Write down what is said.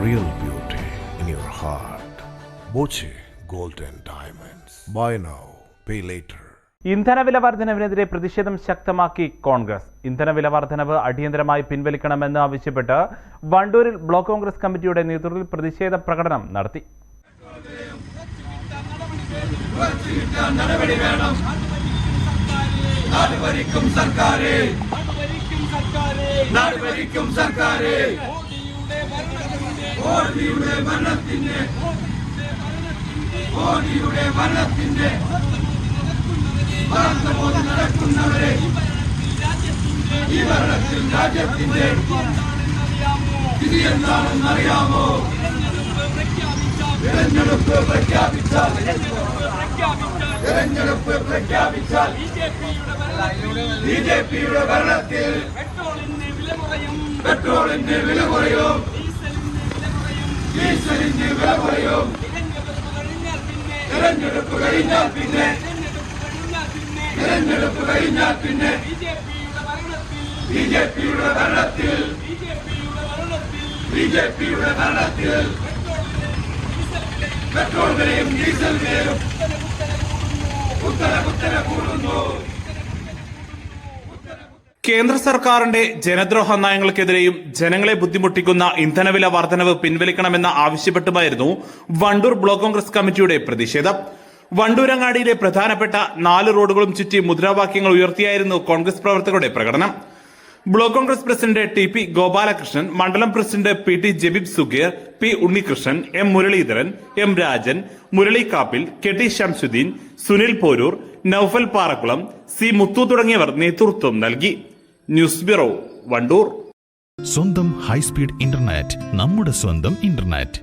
real beauty in your heart. Boche Gold and Diamonds. Buy now, pay later. ഇന്ധനവില വർധനവിനെതിരെ പ്രതിഷേധം ശക്തമാക്കി കോൺഗ്രസ്. ഇന്ധനവില വർധനവ് അടിയന്തരമായി പിൻവലിക്കണമെന്ന് ആവശ്യപ്പെട്ട് വണ്ടൂരിൽ ബ്ലോക്ക് കോൺഗ്രസ് കമ്മിറ്റിയുടെ നേതൃത്വത്തിൽ പ്രതിഷേധ പ്രകടനം നടത്തി. ബിജെപിയുടെ ഭരണത്തിൽ പെട്രോളിന്റെ വില കുറയും, ഡീസലിന്റെ വില കുറയും. തെരഞ്ഞെടുപ്പ് കഴിഞ്ഞാൽ പിന്നെ ബിജെപിയുടെ ഭരണത്തിൽ പെട്രോൾ വിലയും ഡീസൽ വിലയും കുത്തനെ കൂടുന്നു. കേന്ദ്ര സർക്കാരിന്റെ ജനദ്രോഹ നയങ്ങൾക്കെതിരെയും ജനങ്ങളെ ബുദ്ധിമുട്ടിക്കുന്ന ഇന്ധനവില വർധനവ് പിൻവലിക്കണമെന്ന് ആവശ്യപ്പെട്ടുമായിരുന്നു വണ്ടൂർ ബ്ലോക്ക് കോൺഗ്രസ് കമ്മിറ്റിയുടെ പ്രതിഷേധം. വണ്ടൂരങ്ങാടിയിലെ പ്രധാനപ്പെട്ട 4 റോഡുകളും ചുറ്റി മുദ്രാവാക്യങ്ങൾ ഉയർത്തിയായിരുന്നു കോൺഗ്രസ് പ്രവർത്തകരുടെ പ്രകടനം. Block Congress president T P. Gopalakrishnan, മണ്ഡലം president P T. Jabeeb Sugeer, P. Unnikrishnan, M. Muraleedharan, M. Rajan, Murali Kappil, K T. Shamsuddin, Sunil Poroor, Noufal Parakkulam, C. Muthu തുടങ്ങിയവർ നേതൃത്വം നൽകി. News bureau, Wandoor. സ്വന്തം ഹൈസ്പീഡ് ഇന്റർനെറ്റ്, നമ്മുടെ സ്വന്തം ഇന്റർനെറ്റ്.